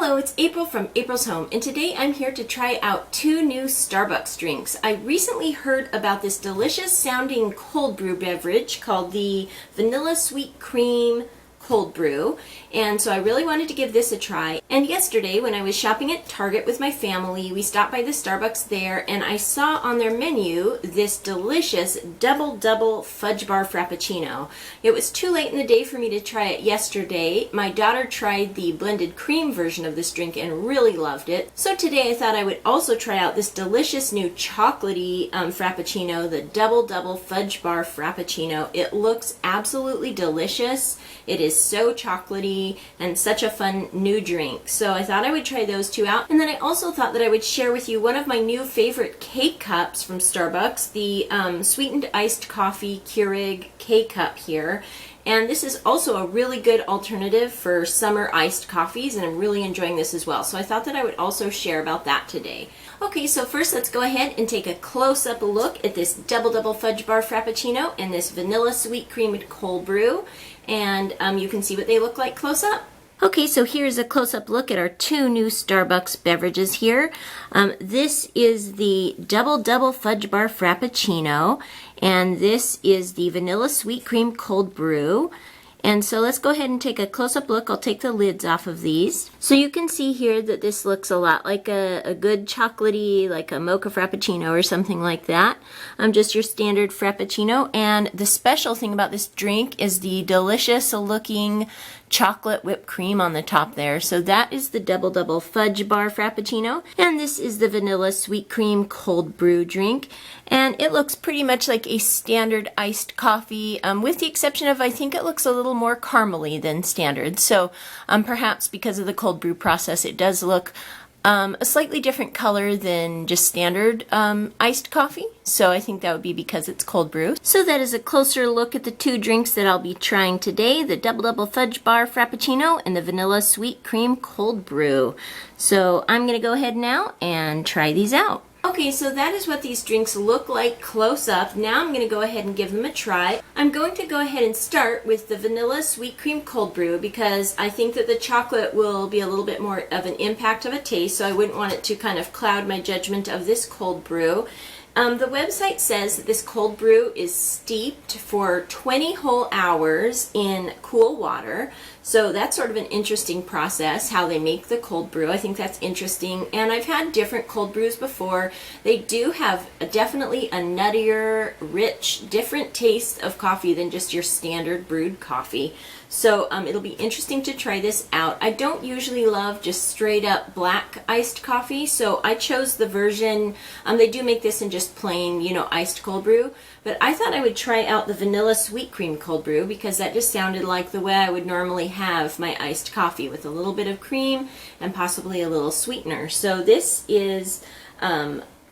Hello, it's April from April's Home, and today I'm here to try out two new Starbucks drinks. I recently heard about this delicious sounding cold brew beverage called the Vanilla Sweet Cream Cold Brew, and so I really wanted to give this a try. And yesterday when I was shopping at Target with my family, we stopped by the Starbucks there and I saw on their menu this delicious double fudge bar Frappuccino. It was too late in the day for me to try it yesterday. My daughter tried the blended cream version of this drink and really loved it. So today I thought I would also try out this delicious new chocolatey Frappuccino, the double fudge bar Frappuccino. It looks absolutely delicious. It is so chocolatey and such a fun new drink. So I thought I would try those two out. And then I also thought that I would share with you one of my new favorite K-Cups from Starbucks, the Sweetened Iced Coffee Keurig K-Cup here. And this is also a really good alternative for summer iced coffees, and I'm really enjoying this as well. So I thought that I would also share about that today. Okay, so first let's go ahead and take a close-up look at this double fudge bar Frappuccino and this vanilla sweet creamed cold brew. And you can see what they look like close up. Okay, so here's a close-up look at our two new Starbucks beverages here. This is the double fudge bar Frappuccino, and this is the vanilla sweet cream cold brew. And so let's go ahead and take a close-up look. I'll take the lids off of these. So you can see here that this looks a lot like a good chocolatey, like a mocha frappuccino or something like that. Just your standard frappuccino. And the special thing about this drink is the delicious looking chocolate whipped cream on the top there. So that is the double fudge bar Frappuccino, and this is the vanilla sweet cream cold brew drink. And it looks pretty much like a standard iced coffee, with the exception of I think it looks a little more caramely than standard. So perhaps because of the cold brew process, it does look a slightly different color than just standard iced coffee. So I think that would be because it's cold brew. So that is a closer look at the two drinks that I'll be trying today, the double fudge bar Frappuccino and the vanilla sweet cream cold brew. So I'm going to go ahead now and try these out. Okay, so that is what these drinks look like close up. Now I'm going to go ahead and give them a try. I'm going to go ahead and start with the vanilla sweet cream cold brew because I think that the chocolate will be a little bit more of an impact of a taste, so I wouldn't want it to kind of cloud my judgment of this cold brew. The website says that this cold brew is steeped for 20 whole hours in cool water. So that's sort of an interesting process, how they make the cold brew. I think that's interesting. And I've had different cold brews before. They do have definitely a nuttier, rich, different taste of coffee than just your standard brewed coffee. So it'll be interesting to try this out. I don't usually love just straight up black iced coffee, so I chose the version, they do make this in just plain, iced cold brew, but I thought I would try out the vanilla sweet cream cold brew because that just sounded like the way I would normally have my iced coffee, with a little bit of cream and possibly a little sweetener. So this is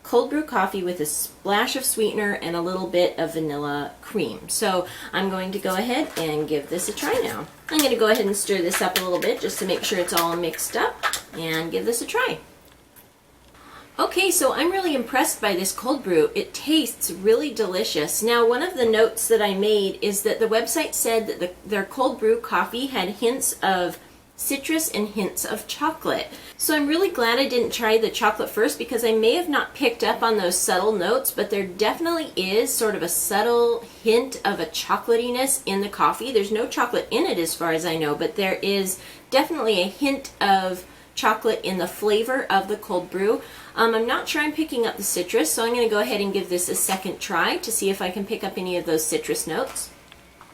cold brew coffee with a splash of sweetener and a little bit of vanilla cream. So I'm going to go ahead and give this a try now. I'm going to go ahead and stir this up a little bit just to make sure it's all mixed up and give this a try. Okay, so I'm really impressed by this cold brew. It tastes really delicious. Now, one of the notes that I made is that the website said that their cold brew coffee had hints of citrus and hints of chocolate. So I'm really glad I didn't try the chocolate first because I may have not picked up on those subtle notes, but there definitely is sort of a subtle hint of a chocolatiness in the coffee. There's no chocolate in it as far as I know, but there is definitely a hint of chocolate in the flavor of the cold brew. I'm not sure I'm picking up the citrus, so I'm going to go ahead and give this a second try to see if I can pick up any of those citrus notes.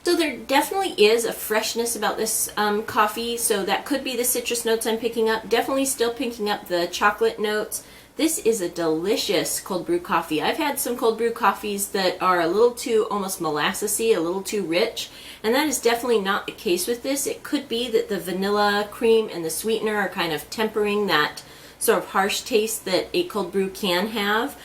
So there definitely is a freshness about this coffee, so that could be the citrus notes I'm picking up. Definitely still picking up the chocolate notes. This is a delicious cold brew coffee. I've had some cold brew coffees that are a little too almost molassesy, a little too rich, and that is definitely not the case with this. It could be that the vanilla cream and the sweetener are kind of tempering that sort of harsh taste that a cold brew can have.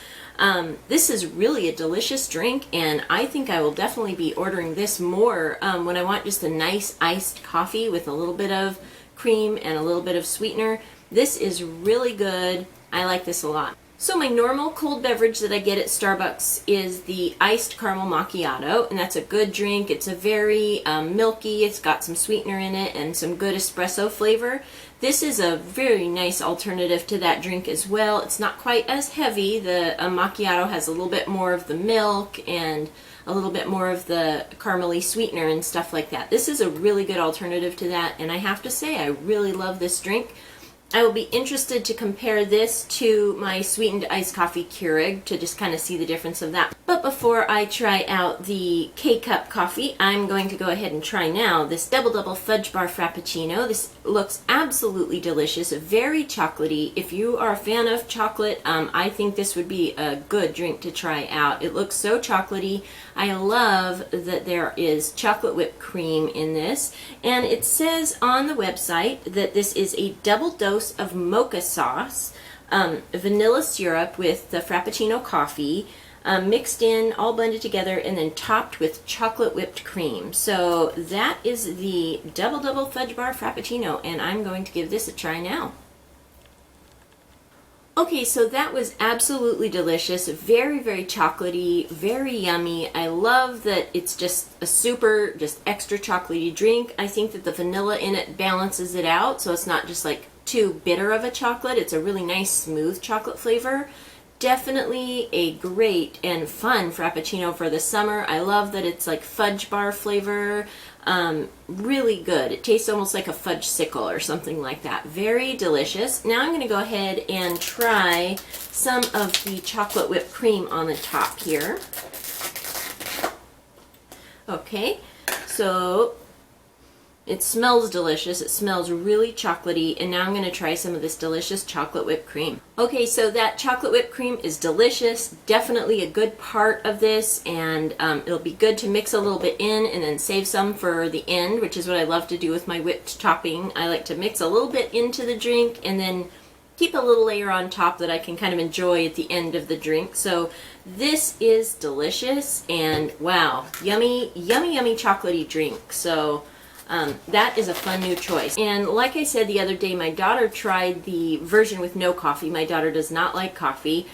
This is really a delicious drink, and I think I will definitely be ordering this more when I want just a nice iced coffee with a little bit of cream and a little bit of sweetener. This is really good. I like this a lot. So my normal cold beverage that I get at Starbucks is the iced caramel macchiato, and that's a good drink. It's a very milky, it's got some sweetener in it and some good espresso flavor. This is a very nice alternative to that drink as well. It's not quite as heavy. The macchiato has a little bit more of the milk and a little bit more of the caramely sweetener and stuff like that. This is a really good alternative to that, and I have to say I really love this drink. I will be interested to compare this to my sweetened iced coffee Keurig to just kind of see the difference of that. But before I try out the K-Cup coffee, I'm going to go ahead and try now this Double Fudge Bar Frappuccino. This looks absolutely delicious, very chocolatey. If you are a fan of chocolate, I think this would be a good drink to try out. It looks so chocolatey. I love that there is chocolate whipped cream in this, and it says on the website that this is a double dose of mocha sauce, vanilla syrup with the Frappuccino coffee, mixed in, all blended together, and then topped with chocolate whipped cream. So that is the Double Fudge Bar Frappuccino, and I'm going to give this a try now. Okay, so that was absolutely delicious, very chocolatey, very yummy. I love that it's just a super, extra chocolatey drink. I think that the vanilla in it balances it out, so it's not just like too bitter of a chocolate. It's a really nice, smooth chocolate flavor. Definitely a great and fun Frappuccino for the summer. I love that it's like fudge bar flavor. Really good. It tastes almost like a fudge sickle or something like that. Very delicious. Now I'm going to go ahead and try some of the chocolate whipped cream on the top here. Okay, so it smells delicious. It smells really chocolatey, and now I'm going to try some of this delicious chocolate whipped cream. Okay, so that chocolate whipped cream is delicious. Definitely a good part of this, and it'll be good to mix a little bit in and then save some for the end, which is what I love to do with my whipped topping. I like to mix a little bit into the drink and then keep a little layer on top that I can kind of enjoy at the end of the drink. So this is delicious, and wow, yummy chocolatey drink. So that is a fun new choice. And like I said the other day, my daughter tried the version with no coffee. My daughter does not like coffee.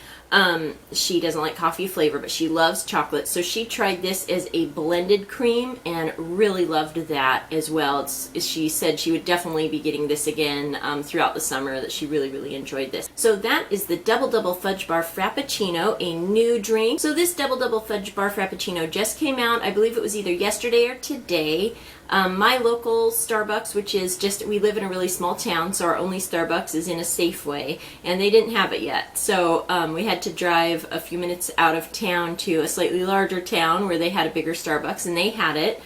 She doesn't like coffee flavor, but she loves chocolate. So she tried this as a blended cream and really loved that as well. She said she would definitely be getting this again throughout the summer, that she really enjoyed this. So that is the Double Fudge Bar Frappuccino, a new drink. So this Double Fudge Bar Frappuccino just came out. I believe it was either yesterday or today. My local Starbucks, which is we live in a really small town, so our only Starbucks is in a Safeway, and they didn't have it yet. So we had to drive a few minutes out of town to a slightly larger town where they had a bigger Starbucks, and they had it.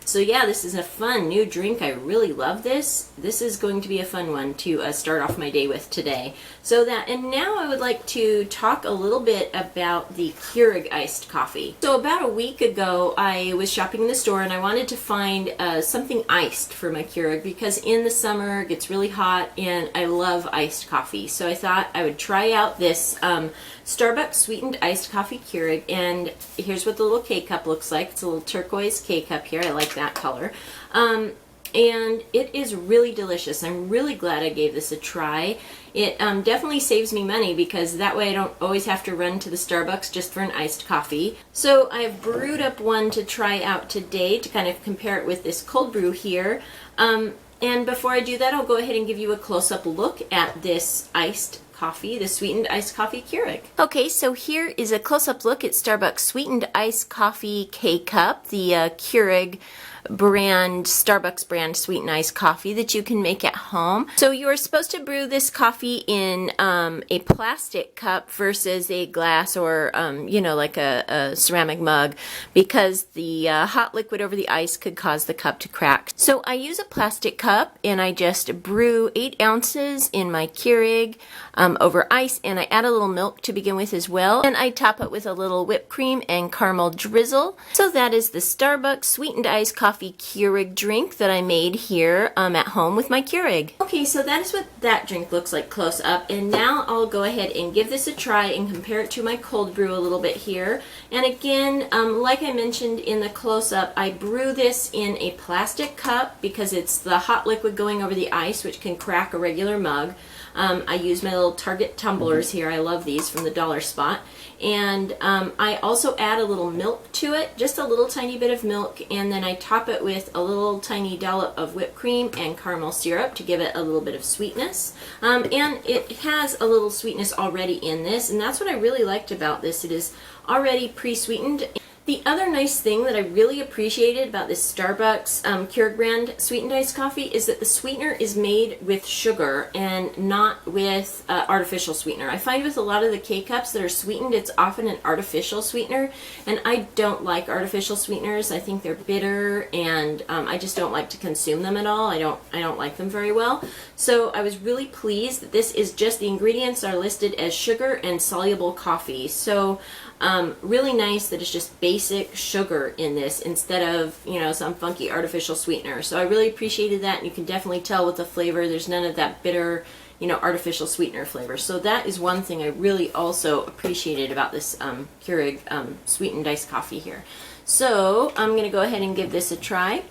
So yeah, this is a fun new drink. I really love this. This is going to be a fun one to start off my day with today. And now I would like to talk a little bit about the Keurig iced coffee. So about a week ago, I was shopping in the store and I wanted to find something iced for my Keurig, because in the summer it gets really hot and I love iced coffee. So I thought I would try out this Starbucks sweetened iced coffee Keurig, and here's what the little K-Cup looks like. It's a little turquoise K-Cup here. I like that color. And it is really delicious. I'm really glad I gave this a try. It definitely saves me money, because that way I don't always have to run to the Starbucks just for an iced coffee. So I have brewed up one to try out today to kind of compare it with this cold brew here. And before I do that, I'll go ahead and give you a close-up look at this iced coffee, the sweetened iced coffee Keurig. Okay, so here is a close-up look at Starbucks sweetened iced coffee K-Cup, the Keurig brand, Starbucks brand sweetened iced coffee that you can make at home. So you are supposed to brew this coffee in a plastic cup versus a glass or, like a ceramic mug, because the hot liquid over the ice could cause the cup to crack. So I use a plastic cup and I just brew 8 ounces in my Keurig over ice, and I add a little milk to begin with as well. And I top it with a little whipped cream and caramel drizzle. So that is the Starbucks sweetened iced coffee Keurig drink that I made here at home with my Keurig. Okay, so that is what that drink looks like close up, and now I'll go ahead and give this a try and compare it to my cold brew a little bit here. And again, like I mentioned in the close up, I brew this in a plastic cup because it's the hot liquid going over the ice, which can crack a regular mug. I use my little Target tumblers here. I love these from the Dollar Spot. And I also add a little milk to it, just a little tiny bit of milk, and then I top it with a little tiny dollop of whipped cream and caramel syrup to give it a little bit of sweetness. And it has a little sweetness already in this, and that's what I really liked about this. It is already pre-sweetened. The other nice thing that I really appreciated about this Starbucks Keurig brand sweetened iced coffee is that the sweetener is made with sugar and not with artificial sweetener. I find with a lot of the K-Cups that are sweetened, it's often an artificial sweetener, and I don't like artificial sweeteners. I think they're bitter, and I just don't like to consume them at all. I don't like them very well. So I was really pleased that this is just the ingredients are listed as sugar and soluble coffee. So really nice that it's just basic sugar in this instead of, you know, some funky artificial sweetener. So I really appreciated that, and you can definitely tell with the flavor there's none of that bitter, you know, artificial sweetener flavor. So that is one thing I really also appreciated about this Keurig sweetened iced coffee here. So I'm going to go ahead and give this a try.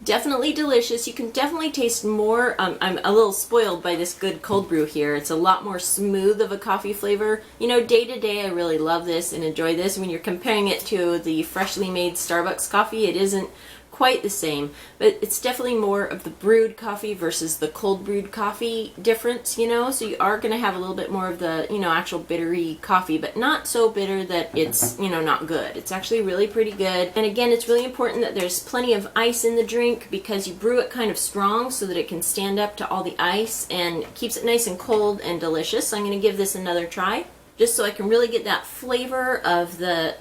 Definitely delicious. You can definitely taste more. I'm a little spoiled by this good cold brew here. It's a lot more smooth of a coffee flavor. You know, day to day I really love this and enjoy this. When you're comparing it to the freshly made Starbucks coffee, it isn't quite the same, but it's definitely more of the brewed coffee versus the cold brewed coffee difference, you know, so you are going to have a little bit more of the, you know, actual bittery coffee, but not so bitter that it's, you know, not good. It's actually really pretty good. And again, it's really important that there's plenty of ice in the drink because you brew it kind of strong so that it can stand up to all the ice and keeps it nice and cold and delicious. So I'm going to give this another try, just so I can really get that flavor of the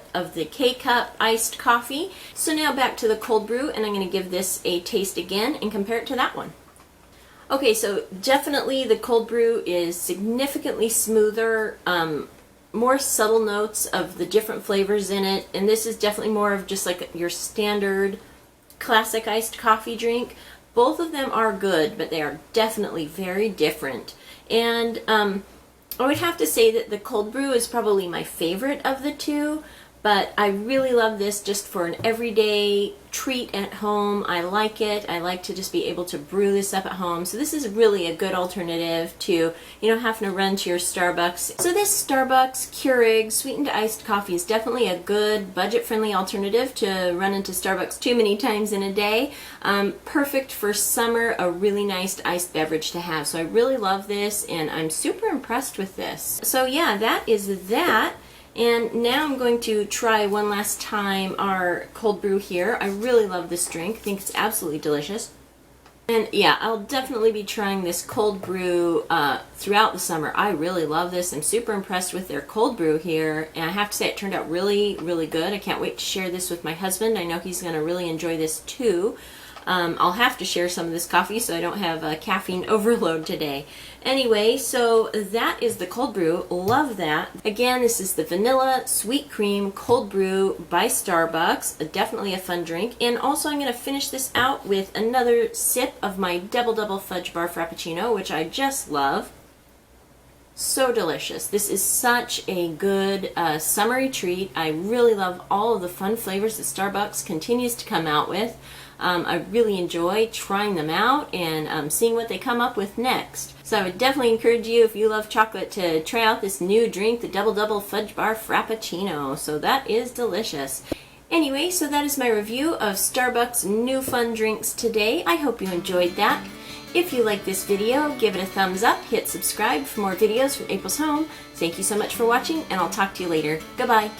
K-Cup iced coffee. So now back to the cold brew, and I'm going to give this a taste again and compare it to that one. Okay, so definitely the cold brew is significantly smoother, more subtle notes of the different flavors in it, and this is definitely more of just like your standard classic iced coffee drink. Both of them are good, but they are definitely very different. And I would have to say that the cold brew is probably my favorite of the two, but I really love this just for an everyday treat at home. I like it. I like to just be able to brew this up at home. So this is really a good alternative to, you know, having to run to your Starbucks. So this Starbucks Keurig sweetened iced coffee is definitely a good budget-friendly alternative to run into Starbucks too many times in a day. Perfect for summer, a really nice iced beverage to have. So I really love this, and I'm super impressed with this. So yeah, that is that. And now I'm going to try one last time our cold brew here. I really love this drink. I think it's absolutely delicious. And yeah, I'll definitely be trying this cold brew throughout the summer. I really love this. I'm super impressed with their cold brew here. And I have to say it turned out really, really good. I can't wait to share this with my husband. I know he's going to really enjoy this too. I'll have to share some of this coffee so I don't have caffeine overload today. Anyway, so that is the cold brew. Love that. Again, this is the vanilla sweet cream cold brew by Starbucks. Definitely a fun drink. And also I'm going to finish this out with another sip of my double fudge bar Frappuccino, which I just love. So delicious. This is such a good summery treat. I really love all of the fun flavors that Starbucks continues to come out with. I really enjoy trying them out and seeing what they come up with next. So I would definitely encourage you, if you love chocolate, to try out this new drink, the double fudge bar Frappuccino. So that is delicious. Anyway, so that is my review of Starbucks new fun drinks today. I hope you enjoyed that. If you like this video, give it a thumbs up, hit subscribe for more videos from April's Home. Thank you so much for watching, and I'll talk to you later. Goodbye.